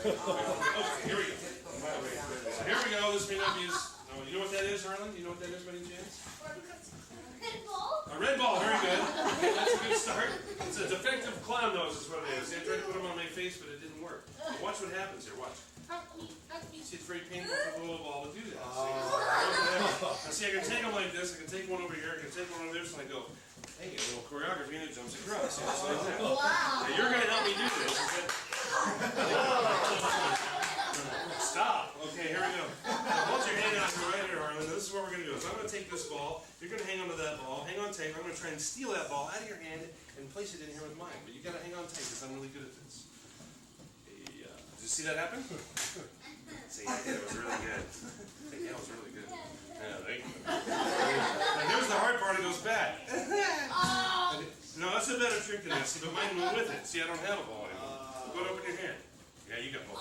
here we go. So here we go. This may not be as... Oh, you know what that is, Harlan? You know what that is by any chance? Red ball? A red ball. Very good. Okay, that's a good start. It's a defective clown nose is what it is. I tried to put them on my face, but it didn't work. Watch what happens here. Watch. See, it's very painful for the little ball to do that. Now, see, I can take them like this. I can take one over here. I can take one over there. So I go, hey, a little choreography, and it jumps across. See, just like that. Wow. Now, you're going to help me do this. Stop. Okay, here we go. Now, hold your hand out right here, Harlan. This is what we're going to do. So I'm going to take this ball. You're going to hang on to that ball. Hang on tight. I'm going to try and steal that ball out of your hand and place it in here with mine. But you got to hang on tight because I'm really good at this. Did you see that happen? See, that was really good. Yeah, it was really good. Yeah, thank you. Now, here's the hard part. It goes back. No, that's a better trick than that. See, but mine went with it. See, I don't have a ball anymore. Go and open your hand. Yeah, you got both.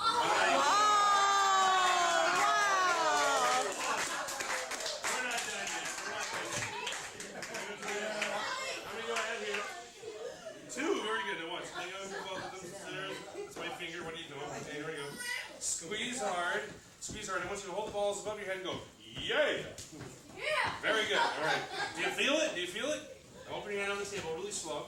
What are you doing? Okay, here we go. Squeeze hard. Squeeze hard. I want you to hold the balls above your head and go, yeah! Yeah! Very good. All right. Do you feel it? Do you feel it? Now open your hand on the table really slow.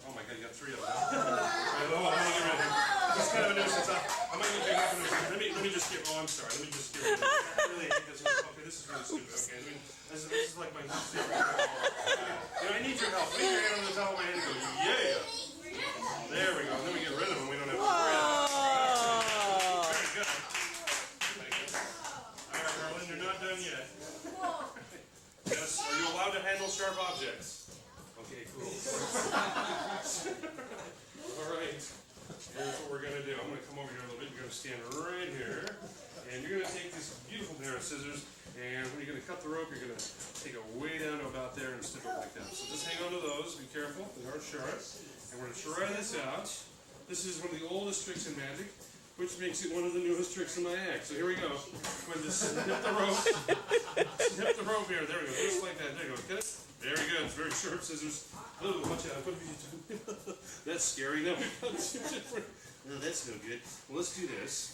Oh my God, you got three of them. All right, hold on, let me get rid of them. This is kind of a nuisance. I'm not going to take it. Let me just get, oh, I'm sorry. Let me just get rid of it. I really hate this one. Okay, this is really stupid. Okay, this is like my favorite. I need your help. Put your hand on the top of my head and go, yeah! There we go. Then we get rid of them. We don't have to worry about them. Very good. Thank you. All right, Harlan, you're not done yet. Yes. Are you allowed to handle sharp objects? Okay, cool. All right. Here's what we're going to do. I'm going to come over here a little bit. You're going to stand right here. And you're going to take this beautiful pair of scissors. And when you're going to cut the rope, you're going to take it way down to about there and snip it like that. So just hang on to those. Be careful. They aren't sharp. And we're going to try this out. This is one of the oldest tricks in magic, which makes it one of the newest tricks in my act. So here we go. I'm going to snip the rope. Snip the rope here. There we go. Just like that. There you go. Get it? Very good. It's very sharp scissors. Oh, watch out. What have you done? That's scary. Now we've got two different. No, that's no good. Well, let's do this.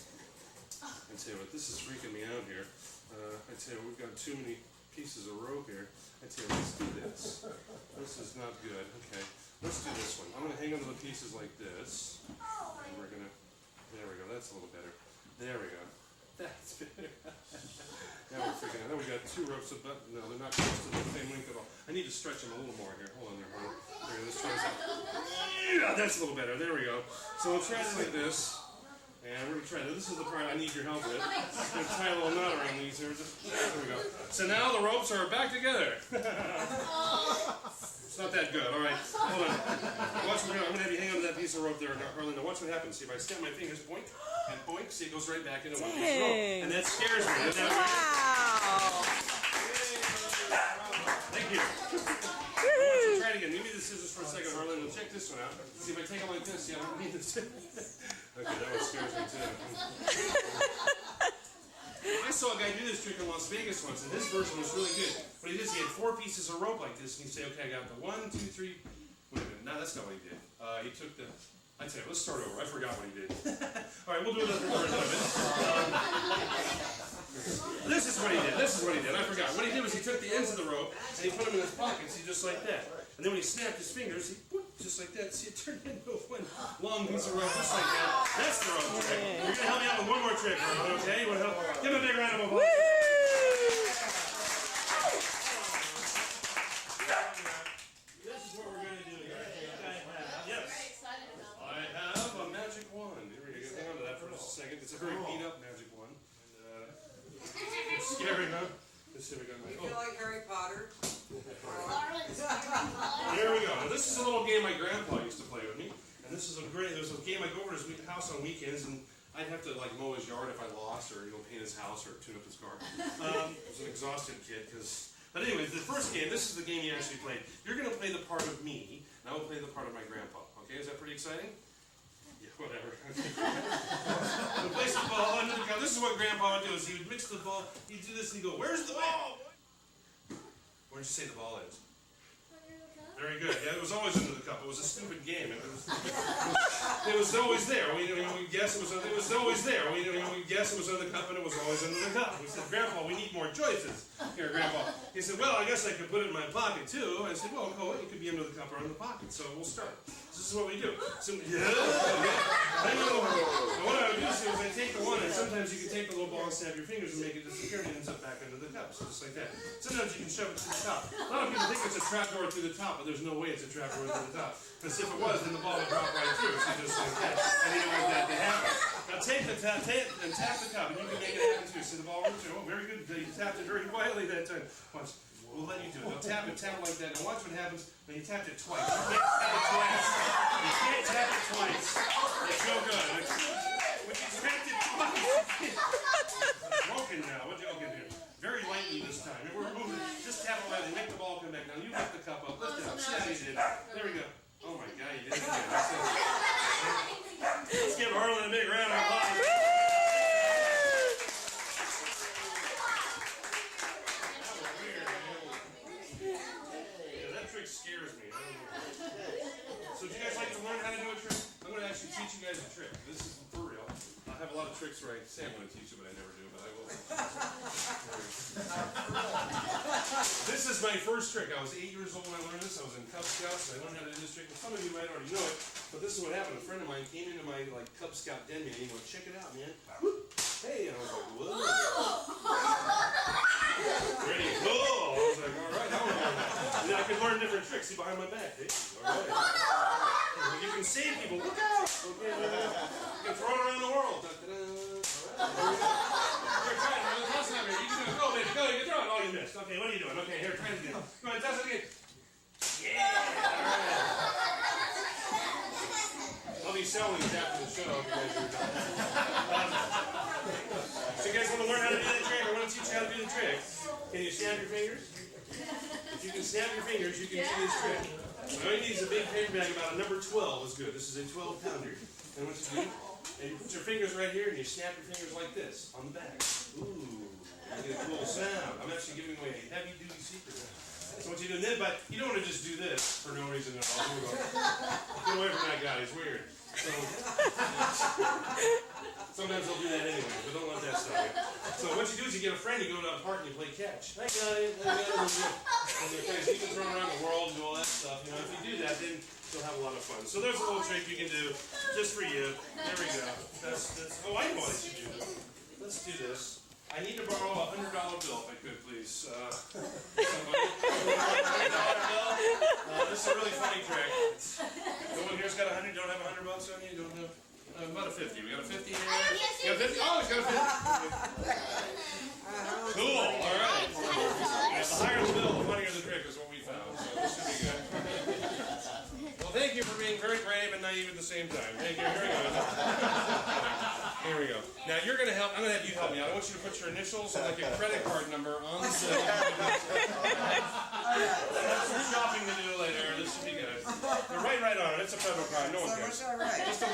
I tell you what, this is freaking me out here. I tell you, we've got too many pieces of rope here. I tell you, let's do this. This is not good. Okay, let's do this one. I'm going to hang onto the pieces like this. And we're going to, there we go, that's a little better. There we go. That's better. Now we're freaking out. Now we've got two ropes of but no, they're not close to the same length at all. I need to stretch them a little more here. Hold on there, Harlan. There, let's try this out. Yeah, that's a little better. There we go. So we'll try it like this. And we're going to try this. This is the part I need your help with. I'm going to tie a little knot around these here. There we go. So now the ropes are back together. It's not that good. All right. Hold on. Watch me. I'm going to have you hang on to that piece of rope there, Harlan. Now watch what happens. See, if I snap my fingers, boink, and boink, see, it goes right back into one piece of rope. And that scares me. Wow. Thank you. Try it again. Give me the scissors for a second, Harlan, and check this one out. See, if I take them like this, see, I don't need this. Okay, that one scares me too. I saw a guy do this trick in Las Vegas once, and his version was really good. What he did is he had 4 pieces of rope like this, and he'd say, okay, I got the 1, 2, 3. Wait a minute, no, that's not what he did. He took the. I tell you, let's start over. I forgot what he did. All right, we'll do another version of it. This is what he did. This is what he did. I forgot. What he did was he took the ends of the rope and he put them in his pockets, just like that. And then when he snapped his fingers, he whoop, just like that. See, it turned into one long piece of rope, just like that. That's the rope trick. You're gonna help me out with one more trick, okay? You want to help? Give him a big round of applause. This is what we're gonna do here. Yes. I have a magic wand. Here we go. Hang on to that for just a second. It's a very beat up magic wand. It's scary, huh? Let's see if we got my. You feel like Harry Potter? There we go. Now, this is a little game my grandpa used to play with me, and this is a great. There was a game I'd go over to his house on weekends, and I'd have to like mow his yard if I lost, or paint his house, or tune up his car. I was an exhausted kid because. But anyway, the first game. This is the game you actually played. You're going to play the part of me, and I will play the part of my grandpa. Okay, is that pretty exciting? Yeah, whatever. We'll place the ball under the cup. This is what Grandpa would do: is he would mix the ball. He'd do this, and he'd go, "Where's the ball?" Where did you say the ball is? Very good. Yeah, it was always under the cup. It was a stupid game. It was always there. We guess it was always there. We guess it was under the cup, and it was always under the cup. We said, Grandpa, we need more choices. Here, Grandpa. He said, well, I guess I could put it in my pocket too. I said, well, no, it could be under the cup or in the pocket. So we'll start. This is what we do. So, yeah. I know. And what I would do is I take the one, and sometimes you can take the little ball and snap your fingers and make it disappear, and it ends up back under the cup. So just like that. Sometimes you can shove it to the top. A lot of people think it's a trapdoor to the top, but there's no way it's a trapdoor to the top. Because if it was, then the ball would drop right through. So just like that. And you don't want that to happen. Now take the tap and tap the cup, and you can make it happen too. See the ball room too. Oh, very good. You tapped it very quietly that time. Watch. We'll let you do it. Now tap it like that. And watch what happens when you tapped it twice. You can't tap it twice. You can't tap it twice. It's no good. When you tapped it twice. Broken now. What joke in here? Very lightly this time. And we're moving. Just tap it lightly. Make the ball come back. Now you lift the cup up. Lift it up. See how you did. There we go. Oh my God, you did it again. Let's give Harlan a big round of applause. Scares me. So do you guys like to learn how to do a trick? I'm going to actually teach you guys a trick. This is for real. I have a lot of tricks where I say I'm going to teach you, but I never do, but I will. This is my first trick. I was 8 years old when I learned this. I was in Cub Scouts, and I learned how to do this trick. And some of you might already know it, but this is what happened. A friend of mine came into my Cub Scout den meeting. He went, check it out, man. Hey, and I was like, whoa. Pretty cool. I was like, all right, I want to learn that. And I could learn different tricks. See behind my back. Hey, all right. You can save people. Look out. Okay, you can throw it around the world. Da-da-da. All right. Here, try it. Toss it out here. You can do it. Go, baby. Go. You can throw it. Oh, you missed. Okay, what are you doing? Okay, here, try it again. Come on, toss it again. Yeah. All right. I'll be selling these after the show. If you guys are done. So you guys want to learn how to do that trick? I want to teach you how to do the trick. Can you snap your fingers? If you can snap your fingers, you can do this trick. All you need is a big paper bag about a number 12 is good. This is a 12-pounder. And what you do, and you put your fingers right here and you snap your fingers like this on the bag. Ooh, you get a cool sound. I'm actually giving away a heavy-duty secret. So what you do then, but you don't want to just do this for no reason at all. Get away from that guy, he's weird. So, sometimes they'll do that anyway, but don't let that stop you. So what you do is you get a friend, you go to a park and you play catch. I got it, and you can throw around the world and do all that stuff. You know, if you do that, then you'll have a lot of fun. So there's a little trick you can do just for you. There we go. That's oh, I know what I should do. Let's do this. I need to borrow a $100 bill, if I could, please. Somebody. $100 bill. This is a really funny trick. No one here's got 100. Don't have 100 bucks on you. Don't have about a 50. We got a 50 here. You got a 50? Oh, it's got a 50. Cool. All right. Yeah, the higher the bill, the funnier the trick is what we found. So this should be good. Well, thank you for being very brave and naive at the same time. Thank you. Here we go. Here we go. Now you're going to help. I'm going to have you help me out. I want you to put your initials and like your credit card number on the bill. I have some shopping to do later. This should be good. You're right on it. It's a federal crime. No one cares.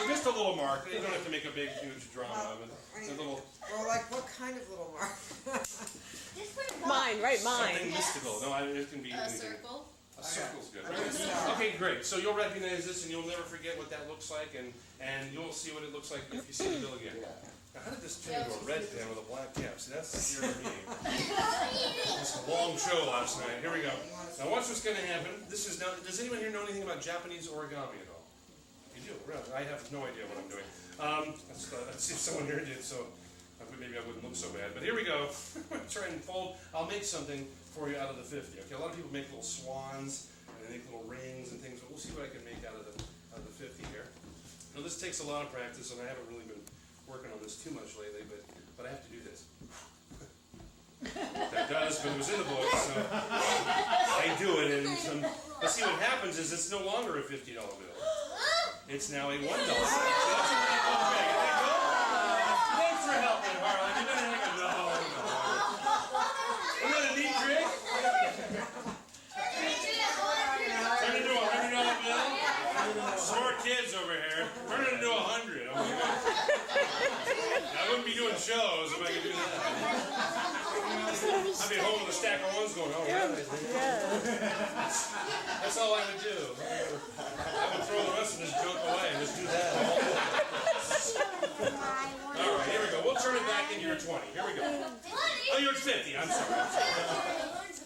Just a little mark. You don't have to make a big, huge drama of it. It's a little. Well, like what kind of little mark? Mine, right, mine. Something mystical. No, it can be anything. Circle. A circle's good. Okay, great. So you'll recognize this, and you'll never forget what that looks like, and you'll see what it looks like if you see the bill again. Now, how did this turn into a red pen with a black cap? See, that's the scary meeting. It's a long show last night. Here we go. Now, watch what's going to happen. This is now. Does anyone here know anything about Japanese origami at all? You do. Really? I have no idea what I'm doing. Let's see if someone here did. So maybe I wouldn't look so bad. But here we go. Try and fold. I'll make something for you out of the 50. Okay. A lot of people make little swans and they make little rings and things. But we'll see what I can make out of the 50 here. Now this takes a lot of practice, and I haven't really been working on this too much lately. But I have to do this. That does, but it was in the book, so I do it. And let's see what happens is it's no longer a $50 bill. It's now a $1 bill. So that's a pretty cool trick. Isn't that cool? Thanks for helping, Harlan. You've been hanging no. Isn't that a neat trick? Turn it into a $100 bill. Smart kids over here. Turn it into 100. Oh my God. I wouldn't be doing shows if I could do that. I'd be holding a stack of ones going, oh, yeah. That's all I would do. I would throw the rest of this junk away and just do that. All right, here we go. We'll turn it back into your 20. Here we go. Oh, you're 50. I'm sorry.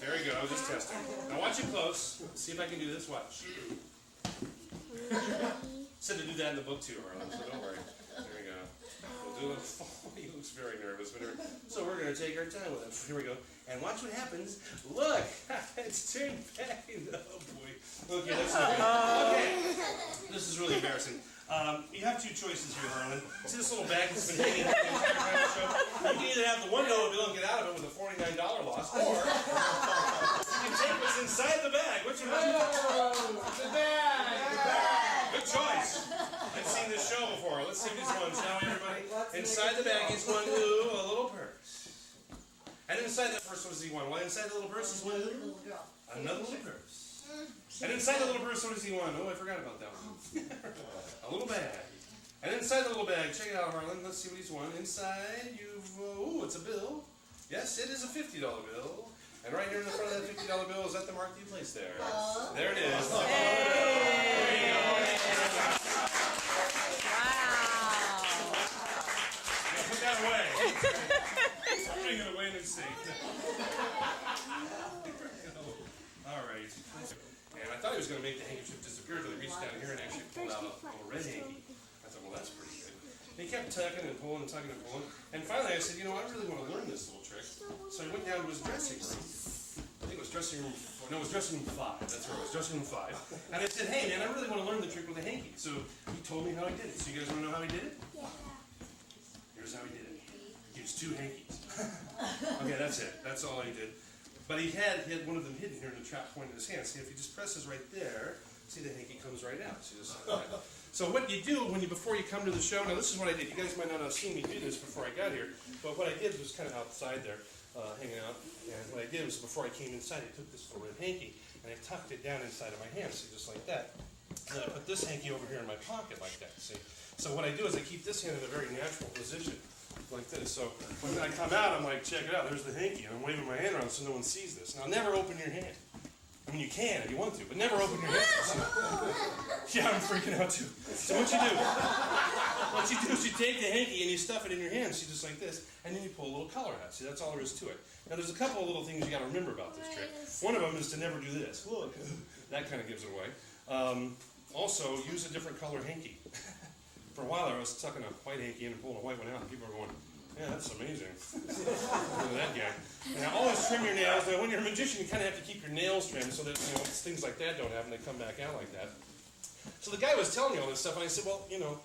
Very good. I was just testing. Now watch it close. See if I can do this. Watch. Said to do that in the book too, Harlan, so don't worry. There we go. We'll do it. He looks very nervous. So we're going to take our time with it. Here we go. And watch what happens. Look! It's turned back. Oh, boy. Okay, that's not good. Okay. This is really embarrassing. You have two choices here, Harlan. See this little bag that's been hanging the entire time of the show? You can either have the $1 bill and get out of it with a $49 loss, or you can take what's inside the bag. Which one would you take? The bag! Good choice. I've seen this show before. Let's see these ones now, everybody. Inside the bag is one, ooh, a little purse. And inside that purse, what does he want? Well, inside the little purse is one, another little purse. And inside the little purse, what does he want? Oh, I forgot about that one. A little bag. And inside the little bag, check it out, Harlan. Let's see what he's won. Inside, ooh, it's a bill. Yes, it is a $50 bill. And right here in the front of that $50 bill, is that the mark that you placed there? There it is. There you go. Now put that away. Putting it away in the safe. All right. And I thought he was going to make the handkerchief disappear until he reached down here and actually pulled out a little red hanky. I thought, well, that's pretty good. And he kept tucking and pulling and tucking and pulling. And finally I said, you know, I really want to learn this little trick. So I went down to his dressing room. I think it was dressing room 4. No, it was dressing room 5. That's where it was, dressing room 5. And I said, hey, man, I really want to learn the trick with a hanky. So he told me how he did it. So you guys want to know how he did it? Yeah. Here's how he did it. He used 2 hankies. Okay, that's it. That's all he did. But he had one of them hidden here in the trap point in his hand. See, if he just presses right there, see the hanky comes right out. See, just like that. So what you do before you come to the show, now this is what I did. You guys might not have seen me do this before I got here, but what I did was kind of outside there, hanging out. And what I did was before I came inside, I took this little red hanky and I tucked it down inside of my hand, see, just like that. And then I put this hanky over here in my pocket like that, see. So what I do is I keep this hand in a very natural position, like this. So when I come out, I'm like, check it out, there's the hanky, and I'm waving my hand around so no one sees this. Now never open your hand. I mean, you can if you want to, but never open your hand. So, yeah, I'm freaking out too. So what you do is you take the hanky and you stuff it in your hand, see, just like this, and then you pull a little collar out. See, that's all there is to it. Now there's a couple of little things you got to remember about this trick. One of them is to never do this. Look, that kind of gives it away. Also, use a different color hanky. For a while I was tucking a white hanky in and pulling a white one out, and people are going, yeah, that's amazing. Look at that guy. Now, always trim your nails. Now, when you're a magician, you kind of have to keep your nails trimmed so that, you know, things like that don't happen. They come back out like that. So the guy was telling me all this stuff, and I said, well, you know,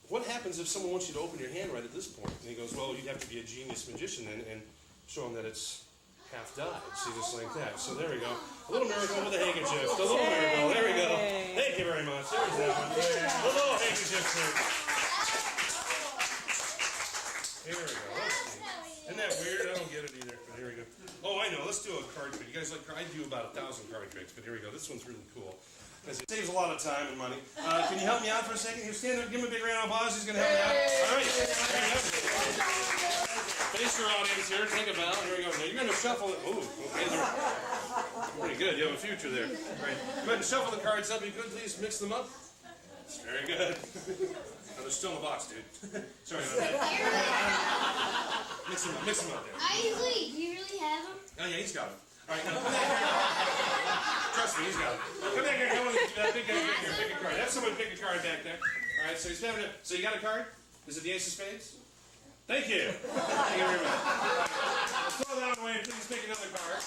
what happens if someone wants you to open your hand right at this point? And he goes, well, you'd have to be a genius magician then and show them that it's half dyed. See, just like that. So there we go. A little miracle with a handkerchief. A little miracle. There we go. Thank you very much. There's that one. A little handkerchief trick. Here we go. Isn't that weird? I don't get it either, but here we go. Oh, I know. Let's do a card trick. You guys like, I do about 1,000 card tricks, but here we go. This one's really cool. It saves a lot of time and money. Can you help me out for a second? Here, stand up. Give him a big round of applause. He's going to help me out. All right. There you go. Face your audience here. Take a bow. Here we go. Now you're going to shuffle it. Ooh, okay. Pretty good. You have a future there. All right. Go ahead and shuffle the cards up. You could please mix them up. Very good. Oh, they're still in the box, dude. Sorry about that. Mix them up there. Do you really have them? Oh, yeah, he's got them. All right, now come back here. Trust me, he's got them. Come back here. Come on, pick a card. Have someone pick a card back there. All right, so he's having so you got a card? Is it the Ace of Spades? Thank you. Thank you very much. Throw that away and please pick another card.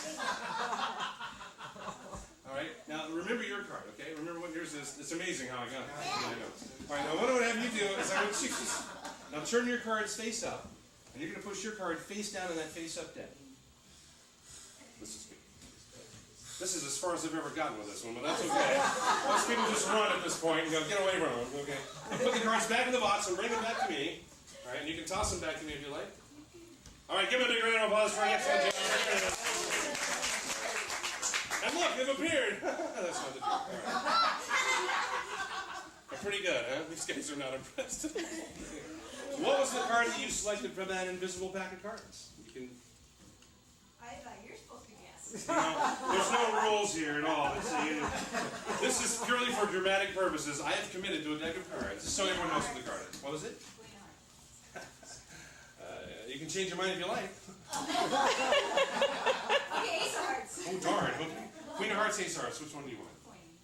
All right, now remember your card, okay? Remember what yours is. It's amazing how I got it. I know. All right, now what I would have you do is I would now turn your cards face up, and you're going to push your card face down in that face up deck. This is good. This is as far as I've ever gotten with this one, but that's okay. Most people just run at this point and go, get away from them, okay? Put the cards back in the box and bring them back to me. All right, and you can toss them back to me if you like. All right, give them a big round of applause for an excellent job. And look, they've appeared. That's not the joke. All right. They're pretty good, huh? These guys are not impressed. What was the card that you selected from that invisible pack of cards? You can You know, there's no rules here at all. This is purely for dramatic purposes. I have committed to a deck of cards, just so everyone knows what the card is. What was it? You can change your mind if you like. Okay, Ace of Hearts. Oh, darn. Okay. Queen of Hearts, Ace of Hearts. Which one do you want?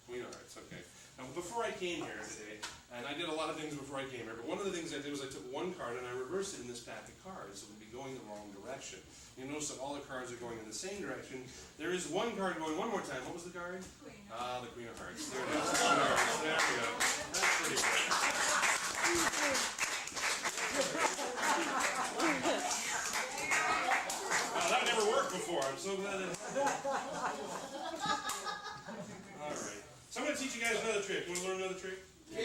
Queen of Hearts. Okay. Now, before I came here today, and I did a lot of things before I came here, but one of the things I did was I took one card and I reversed it in this pack of cards. It would be going the wrong direction. You notice that all the cards are going in the same direction. There is one card going one more time. What was the card? The Queen of Hearts. There it is. The Queen of Hearts. There we go. That's pretty good. Wow, that never worked before. I'm so glad that. All right. So I'm going to teach you guys another trick. You want to learn another trick? Yeah.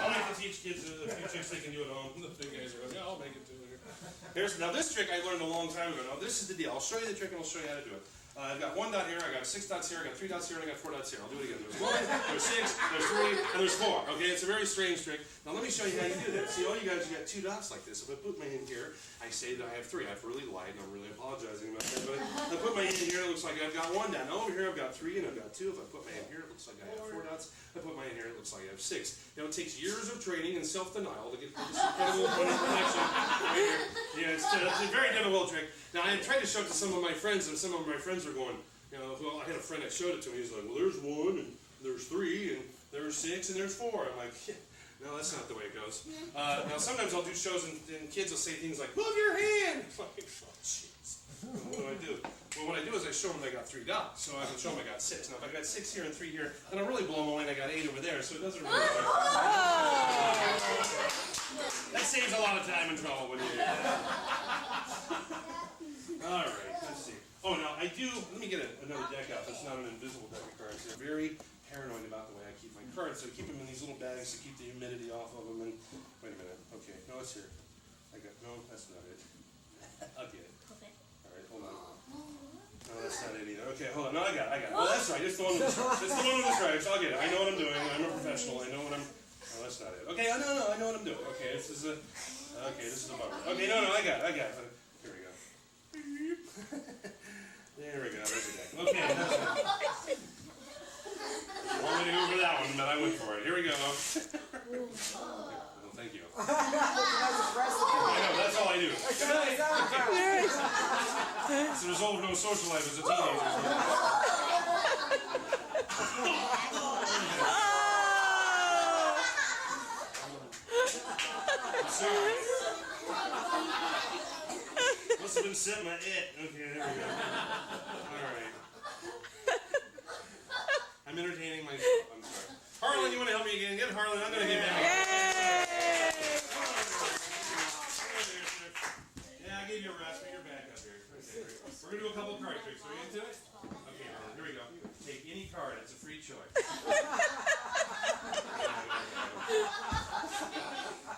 I like to teach kids a few tricks they can do at home. The big guys are going, yeah, I'll make it too. Now this trick I learned a long time ago. Now this is the deal. I'll show you the trick and I'll show you how to do it. I've got 1 dot here, I got 6 dots here, I got 3 dots here, and I got 4 dots here. I'll do it again. There's 1, there's 6, there's 3, and there's 4. Okay, it's a very strange trick. Now let me show you how you do that. See, all you guys, you got 2 dots like this. If I put my hand here, I say that I have 3. I've really lied, and I'm really apologizing about that. But I put my hand here, it looks like I've got 1 dot. Now over here, I've got 3, and I've got 2. If I put my hand here, it looks like I have 4 dots. If I put my hand here, it looks like I have 6. Now it takes years of training and self-denial to get this incredible connection right here. Yeah, it's a very difficult trick. Now I tried to show it to some of my friends, and some of my friends were going, you know, well, I had a friend that showed it to me. He's like, well, there's 1, and there's 3, and there's 6, and there's 4. I'm like, no, that's not the way it goes. Now, sometimes I'll do shows, and kids will say things like, move your hand! I'm like, oh, jeez. What do? Well, what I do is I show them I got 3 dots, so I can show them I got 6. Now, if I got 6 here and 3 here, then I'll really blow them away, and I got 8 over there, so it doesn't really matter. That saves a lot of time and trouble when you do that. All right, let's see. Oh, now I do, let me get another deck out. That's not an invisible deck of cards. They're very paranoid about the way I keep my cards. So I keep them in these little bags to keep the humidity off of them. And wait a minute. Okay, no, it's here. No, that's not it. I'll get it. Okay. All right, hold on. No, that's not it either. Okay, hold on. No, I got it. Oh, that's right. It's the one with the stripes. It's the one with the stripes. I'll get it. I know what I'm doing. I'm a professional. I know what I'm... No, that's not it. Okay, no, I know what I'm doing. Okay, this is a... Okay, this is a bummer. Okay, no, I got it. Here we go. There we go, there's a deck. Okay, that's it. I wanted to go for that one, but I went for it. Here we go. Well, thank you. I know, that's all I do. It's the result of no social life as a teenager. I'm sorry. Must have been set my it. Okay, there we go. Alright. I'm entertaining myself. I'm sorry. Harlan, you want to help me again? Get Harlan. I'm going to get back. Yeah, I gave you a rest, but you're back up here. Okay, we're going to do a couple of card tricks. Are you into it? Okay, Harlan, here we go. Take any card. It's a free choice.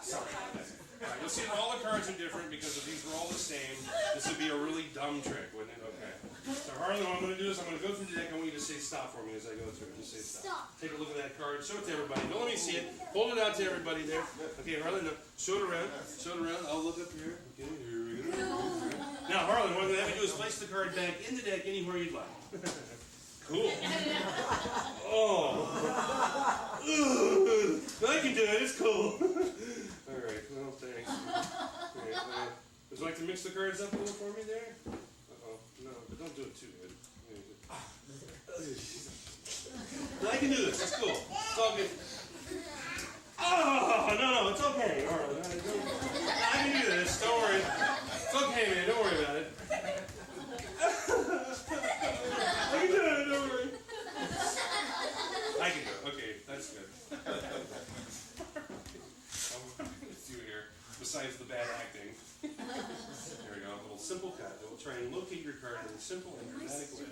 Sorry about that. Alright, you'll see that all the cards are different because if these were all the same, this would be a really dumb trick, wouldn't it? Okay. So Harlan, what I'm going to do is I'm going to go through the deck. I want you to say stop for me as I go through it. Just say stop. Take a look at that card. Show it to everybody. Don't let me see it. Hold it out to everybody there. Okay, Harlan, no. Show it around. Show it around. I'll look up here. Okay, here we go. Now, Harlan, what I'm going to have you do is place the card back in the deck anywhere you'd like. Cool. Oh. I can do it. It's cool. All right. Well, thanks. Okay, would you like to mix the cards up a little for me there? Uh-oh. No, but don't do it too good. I can do this. It's cool. It's all good. Oh, no, it's okay, Harlan. I can do this. Don't worry. It's okay, man. Don't worry about it. I can do it. Don't worry. I can do it. Okay, that's good. What I'm going to do here, besides the bad acting, here we go, a little simple cut. We'll try and locate your card in a simple and dramatic way.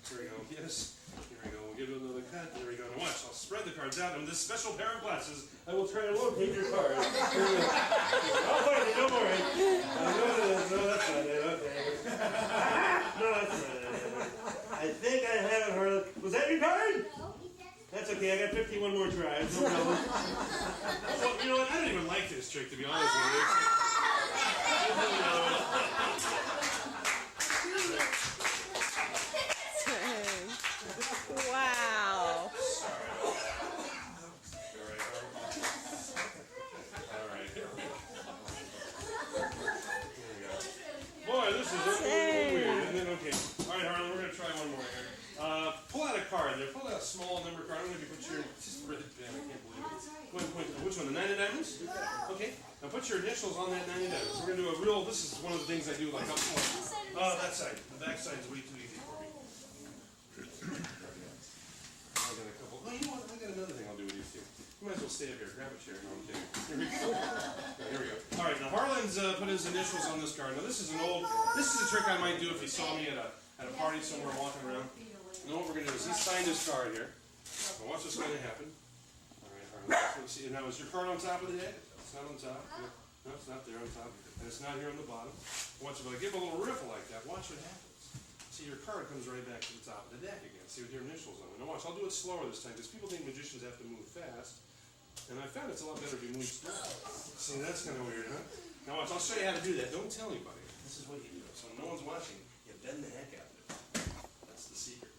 Here we go. Yes. Here we go. We'll give it another cut. There we go. Now watch. I'll spread the cards out. And with this special pair of glasses, I will try and locate your card. Oh, wait, don't worry. No, that's not it. Okay. No, that's not it. I think I have it, Harlan. Was that your card? No. That's okay, I got 51 more tries, no problem. Well, you know what, I don't even like this trick, to be honest with you. 9 of diamonds? Okay. Now put your initials on that 9 of diamonds. We're going to do a real, this is one of the things I do like up close. Oh, that side. The back side is way too easy for me. I got a couple. Oh, you know what? I got another thing I'll do with you too. You might as well stay up here. Grab a chair. No, I'm kidding. Here we go. Here we go. All right. Now Harlan's put his initials on this card. Now this is an old. This is a trick I might do if you saw me at a party somewhere walking around. Now what we're going to do is he signed his card here. Now watch what's going to happen. All right, Harlan. Let's see. Now is your card on top of the deck? It's not on top. No, it's not there on top. And it's not here on the bottom. Watch if I give a little riffle like that. Watch what happens. See, your card comes right back to the top of the deck again. See with your initials on it. Now watch. I'll do it slower this time because people think magicians have to move fast. And I found it's a lot better if you move slow. See, that's kind of weird, huh? Now watch. I'll show you how to do that. Don't tell anybody. This is what you do. So no one's watching. You bend the heck out of it. That's the secret.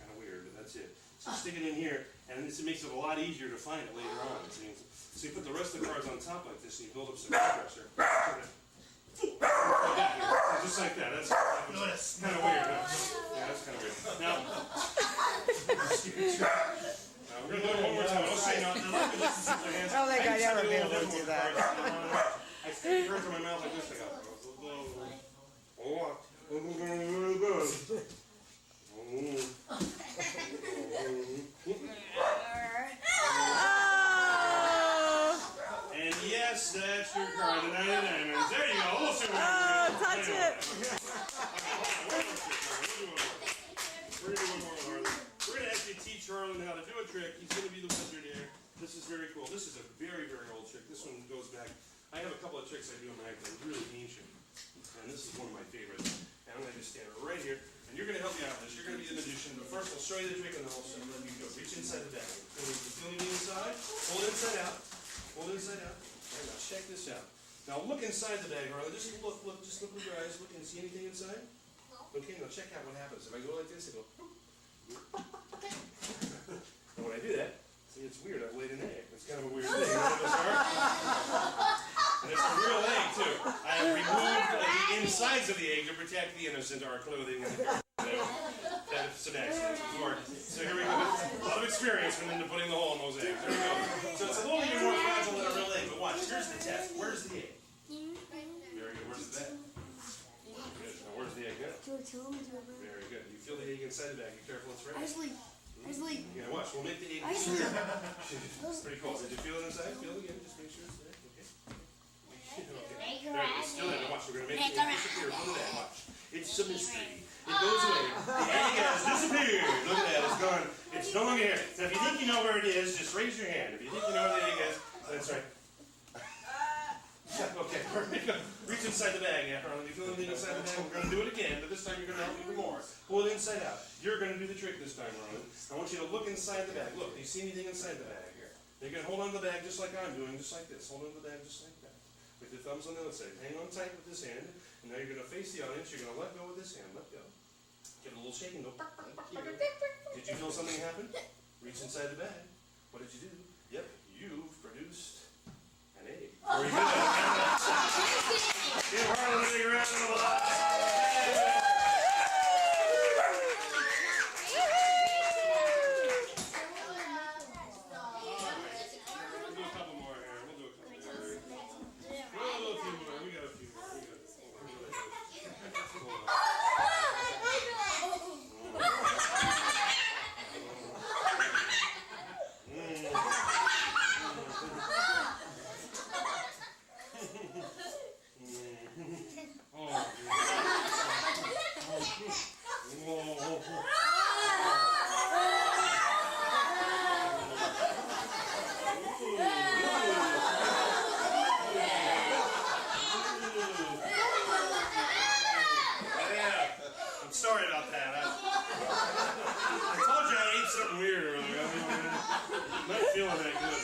Kind of weird, but that's it. So stick it in here, and this makes it a lot easier to find it later on. See? So you put the rest of the cards on top like this, and you build up some pressure. Just like that. That's kind of weird. Huh? Yeah, that's kind of weird. Now, we're going to do it one more time. I'll say now. I don't think I'd ever be able to do that. I stick the cards in my mouth like this. I got And yes, that's your card. The 9 of diamonds. There you go. We'll see what happens. Touch it. We're going to do one more with Harlan. We're going to actually teach Harlan how to do a trick. He's going to be the wizard here. This is very cool. This is a very, very old trick. This one goes back. I have a couple of tricks I do in my act that are really ancient. And this is one of my favorites. And I'm going to just stand right here. And you're going to help me out with this. You're going to be the magician. But first, I'll show you the trick and then I'll let you go. Reach inside the bag. And if you feel anything inside, hold it inside out. Hold it inside out. And now check this out. Now look inside the bag, Harlan. Just look with your eyes. Look and see anything inside? Okay, now check out what happens. If I go like this, I go. And when I do that, see, it's weird. I've laid an egg. It's kind of a weird thing. And it's a real egg, too. I have removed the insides of the egg to protect the innocent, our clothing, and that's an accident. So here we go. A lot of experience went into putting the hole in those eggs. There we go. So it's a little bit more fragile than a real egg. But watch, here's the test. Where's the egg? Very good. Where's the bag? Good. Now where's the egg now? Very good. You feel the egg inside the bag. Be careful, it's ready. Yeah, watch. We'll make the egg. Pretty cool. Did you feel it inside? Feel it again. Just make sure it's there. Okay. Okay. There it is. Still in. Watch. We're going to make the egg disappear. Look at that. Watch. It's a mystery. It goes away. The egg has disappeared. Look at that. It's gone. It's no longer here. Now, if you think you know where it is, just raise your hand. If you think you know where the egg is, that's right. Okay, perfect. Reach inside the bag, yeah, Harlan. You feel anything inside the bag? We're going to do it again, but this time you're going to help me even more. Pull it inside out. You're going to do the trick this time, Harlan. I want you to look inside the bag. Look, do you see anything inside the bag here? You're going to hold on to the bag just like I'm doing, just like this. Hold on to the bag just like that. With your thumbs on the other side. Hang on tight with this hand. And now you're going to face the audience. You're going to let go with this hand. Let go. Give it a little shake and go. Did you feel something happen? Reach inside the bag. What did you do? Yep, you've produced an egg. Very good. Give Harlan a big round of applause. We'll do a couple more here. We'll do a couple more. We'll do a few more. We got a few more. Sorry about that. I told you I ate something weird earlier. I'm not feeling that good.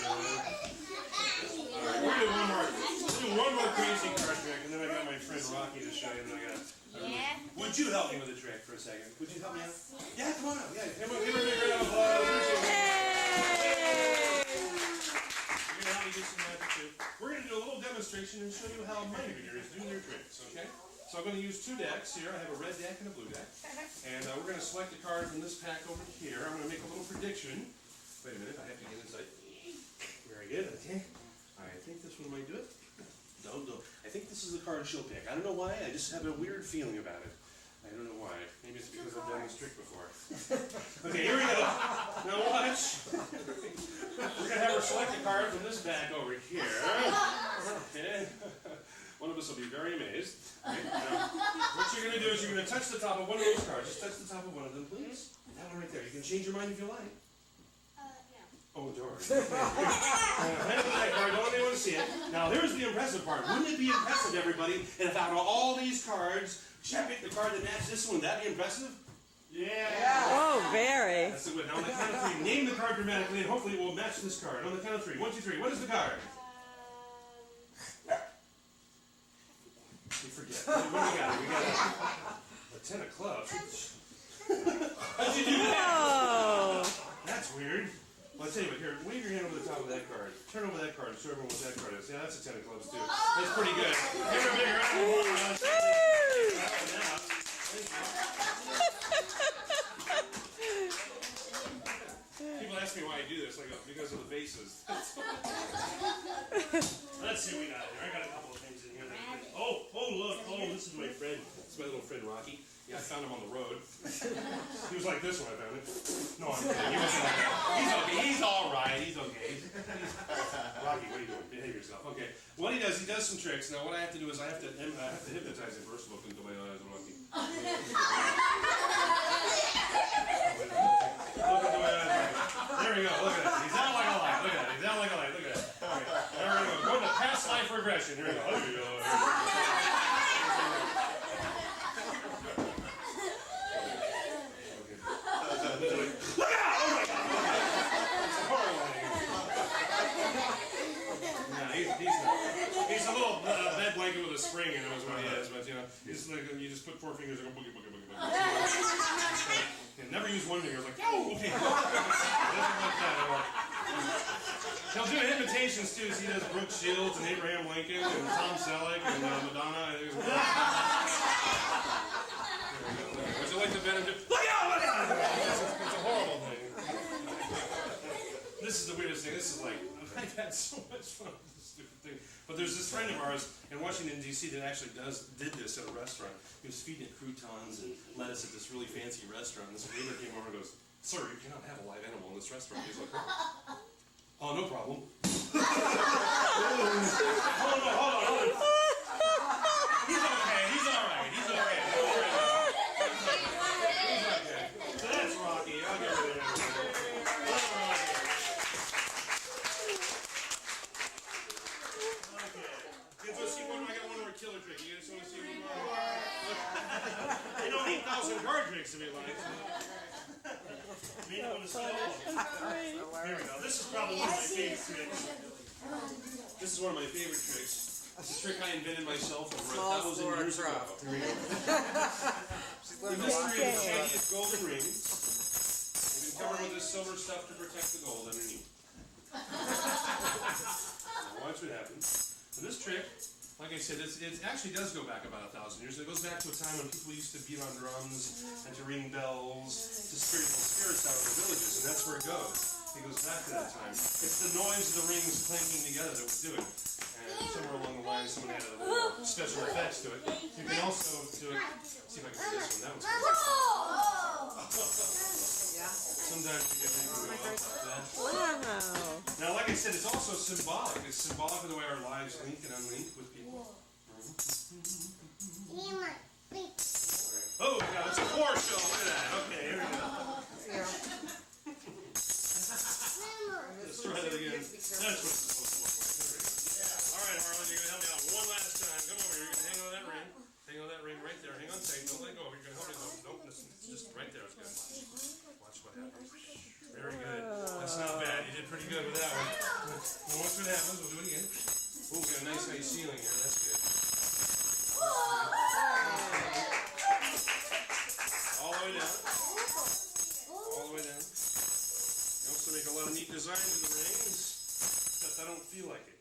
Alright, we're gonna do one more crazy card trick, and then I got my friend Rocky to show you. And would you help me with a trick for a second? Would you help me out? Yeah, come on up. Yeah, give her a big round of applause. You're gonna help me do some magic too. We're gonna do a little demonstration and show you how my fingers do their tricks. Okay? So I'm going to use 2 decks here. I have a red deck and a blue deck. And we're going to select a card from this pack over here. I'm going to make a little prediction. Wait a minute, I have to get inside. Very good, okay. I think this one might do it. No. I think this is the card she'll pick. I don't know why, I just have a weird feeling about it. I don't know why. Maybe it's because I've done this trick before. Okay, here we go. Now watch. We're going to have her select a card from this bag over here. Okay. One of us will be very amazed. Okay. Now, what you're going to do is you're going to touch the top of one of those cards. Just touch the top of one of them, please. That one right there. You can change your mind if you like. Oh, darn. Hand over that card. Don't let anyone see it. Now, here's the impressive part. Wouldn't it be impressive, everybody, if out of all these cards, she picked the card that matched this one? That'd be impressive? Yeah. Oh, very. That's good. Now, on the count of 3, name the card dramatically, and hopefully it will match this card. On the count of 3. 1, 2, 3. What is the card? You forget. What do we got? We got a 10 of clubs. How'd you do that? Oh. That's weird. Well, I tell you what, here, wave your hand over the top of that card. Turn over that card and show everyone what that card is. Yeah, that's a 10 of clubs, too. That's pretty good. Give her a big round of applause. People ask me why I do this. I go, because of the bases. Let's see what we got here. I got a couple of things in here. Oh, look. Oh, this is my friend. It's my little friend, Rocky. Yeah, I found him on the road. He was like this when I found him. No, I'm kidding. He wasn't like that. He's okay. He's all right. He's okay. Rocky, what are you doing? Behave yourself. Okay. What he does some tricks. Now, what I have to do is I have to hypnotize him first. Look into my eyes, Rocky. Look into my eyes, Rocky. There we go. Look at that. He's out like a light. Look at that. He's out like a light. Look at that. All right. There we go. Go to past life regression. Here we go. There we go. Look out! Oh my God! It's horrible. No, he's a little bed blanket with a spring in it is what he is, but you know, he's like, you just put 4 fingers and go boogie, boogie, boogie, boogie. And never use one finger. It's like, oh, okay. Doesn't like that at all. He'll do imitations too. So he does Brooke Shields and Abraham Lincoln and Tom Selleck and Madonna. Would you like to bet him? Look out! It's a horrible thing. This is the weirdest thing. This is like, I've had so much fun with this stupid thing. But there's this friend of ours in Washington, D.C. that actually did this at a restaurant. He was feeding it croutons and lettuce at this really fancy restaurant. And this neighbor came over and goes, "Sir, you cannot have a live animal in this restaurant." He's like, "Oh, no problem." Hold on. He's okay. He's all right. He's okay. Don't worry about it. He's okay. So that's Rocky. I'll get rid of him. I got one more killer trick. You guys want to see one more? You know, 8,000 card tricks if you like. You want to see all of them. Here we go. This is probably one of my favorite tricks. This is one of my favorite tricks. It's a trick I invented myself over 1,000 years ago. Here we go. The mystery of the shiniest golden rings. You've been covered with this silver stuff to protect the gold underneath. Now watch what happens. So this trick, like I said, it actually does go back about 1,000 years. It goes back to a time when people used to beat on drums and to ring bells to spiritual spirits out of the villages, and that's where it goes. It goes back to that time. It's the noise of the rings clanking together that would do it. And somewhere along the line, someone added a little special effects to it. You can also do it. See if I can do this one. That one's good. Sometimes you get things that go off like that. Wow. Now, like I said, it's also symbolic. It's symbolic of the way our lives link and unlink with people. Oh, yeah, it's a floor show. Look at that. Okay, here we go. Let's try that again. That's what it's supposed to look like. There we go. All right, Harlan, you're going to help me out one last time. Come over here. You're going to hang on that ring. Hang on that ring right there. Hang on tight. Don't let go. You're going to help me. Nope, listen. Just right there. It's good. Watch what happens. Very good. That's not bad. You did pretty good with that one. Well, watch what happens. We'll do it again. Oh, we got a nice high ceiling here. That's good. All the way down. All the way down. You also make a lot of neat designs in the rings, except I don't feel like it.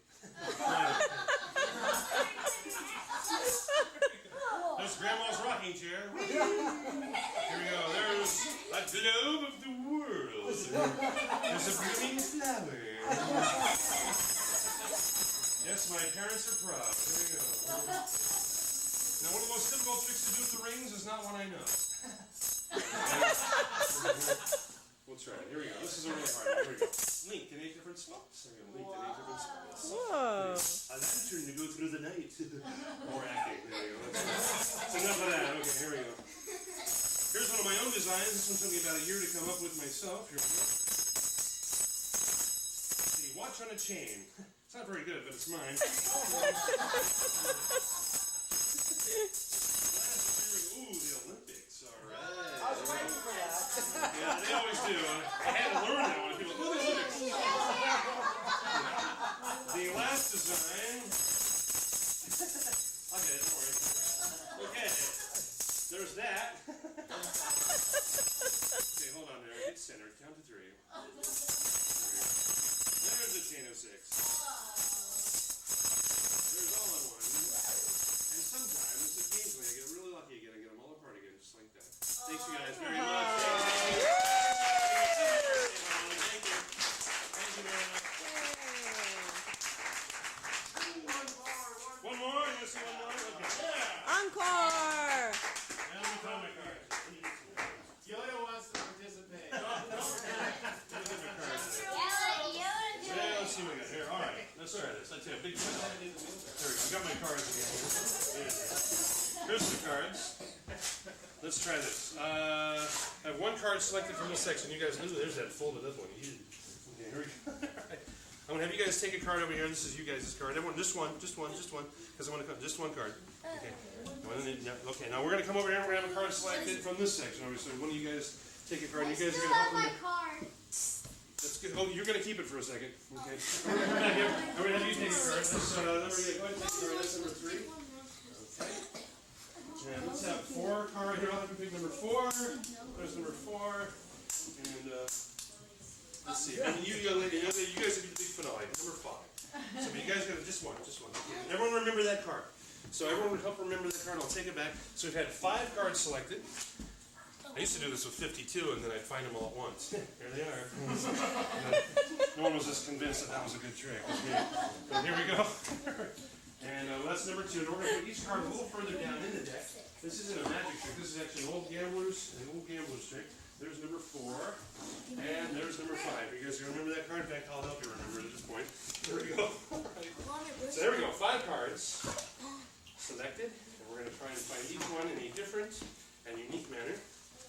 There's Grandma's rocking chair. Here we go. There's a globe of the world. There's a blooming flower. Yes, my parents are proud. There you go. Now, one of the most difficult tricks to do with the rings is not one I know. We'll try it. Here we go. This is a really hard one. Here we go. Linked in 8 different spots. There we go. Linked in 8 different spots. Whoa. A lantern to go through the night. More acting. There we go. That's enough of that. Okay, here we go. Here's one of my own designs. This one took me about a year to come up with myself. Here we go. See, watch on a chain. It's not very good, but it's mine. Ooh, the Olympics. All right. I was waiting for that. Yeah, they always do. I had to learn that one. People go, ooh, the Olympics. The last design. I'll get it, don't worry. Okay. There's that. Okay, hold on there. Get centered. Count to 3. There's a chain of 6. There's all in one. And sometimes, occasionally, I get really lucky again and get them all apart again, just like that. Thanks, you guys, very much. Thank you. Thank you. Thank you very much. One more? You want to see one more? Okay. Yeah. Encore! Now let me find my card. Yoda wants to participate. Yeah, let's see what we got here. All right, let's try this. Let's take a big one. There we go. I got my cards again. Here's the cards. Let's try this. I have one card selected from this section. You guys, ooh, there's that folded up one. Okay, here we go. All right. I'm going to have you guys take a card over here. This is you guys' card. Everyone, just one. Because I want to come. Just one card. Okay. Okay, now we're going to come over here and we're going to have a card selected from this section over here. So one of you guys take a card. You guys are going to help me. That's good. Oh, you're going to keep it for a second. Okay. I'm going to have you take a card. That's number 8. Go ahead and take a card. That's number 3. Okay. And let's have 4 card here. I'll have you pick number 4. There's number 4. And let's see. And you guys will be the big finale. Number 5. So you guys got just one. Okay. Everyone remember that card. So everyone would help remember the card. I'll take it back. So we've had 5 cards selected. I used to do this with 52, and then I'd find them all at once. Here they are. No one was just convinced that was a good trick. But here we go. And that's number 2. And we're going to put each card a little further down in the deck. This isn't a magic trick. This is actually an old gambler's trick. There's number 4. And there's number 5. You guys are going to remember that card? In fact, I'll help you remember it at this point. There we go. So there we go. 5 cards selected. And we're going to try and find each one in a different and unique manner.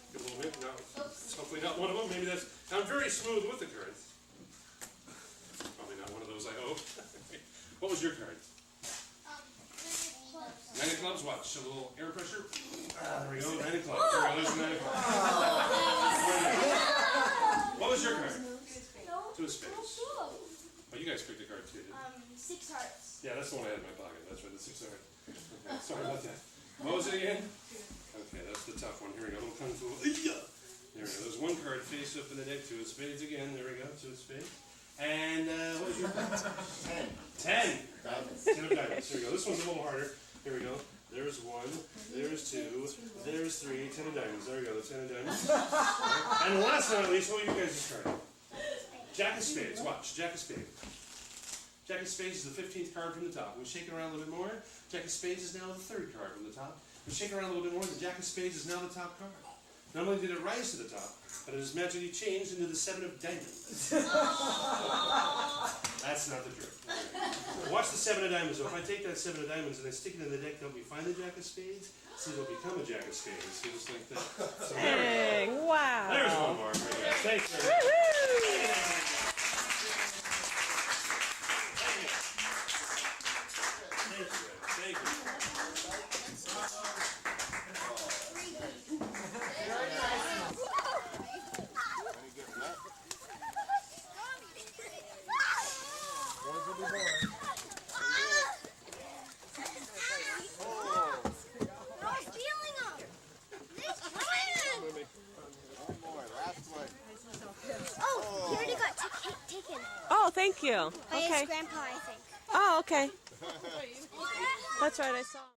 Give a little bit. No, it's hopefully not one of them. Maybe that's. I'm very smooth with the cards. Probably not one of those, I hope. What was your card? 9 of clubs. Watch. A little air pressure. There we go. 9 of clubs. There we go. There's 9 of clubs. What was your card? 2 of spades. Oh, you guys picked a card too, didn't you? 6 hearts. Yeah, that's the one I had in my pocket. That's right. The 6 hearts. Okay. Sorry about that. What was it again? Okay, that's the tough one. Here we go. Little kung fu. There we go. There's one card face up in the deck. 2 of spades again. There we go. 2 of spades. And what was your card? 10. 10 of diamonds. Here we go. This one's a little harder. Here we go. There's 1. There's 2. There's 3. 10 of diamonds. There we go. The 10 of diamonds. Right. And last but not least, what are you guys' card? Jack of spades. Watch. Jack of spades. Jack of spades is the 15th card from the top. We shake it around a little bit more. Jack of spades is now the 3rd card from the top. We shake it around a little bit more. The Jack of spades is now the top card. Not only did it rise to the top, but it has magically changed into the 7 of diamonds. That's not the trick. Watch the 7 of diamonds. So if I take that 7 of diamonds and I stick it in the deck, help me find the Jack of spades. See, it'll become a Jack of spades. See, just like that. So Dang, wow. there's one more. Thanks, very much. Woohoo! Thank you. Oh, you already got taken. Oh, thank you. By Okay. his grandpa, I think. Oh, okay. That's right, I saw.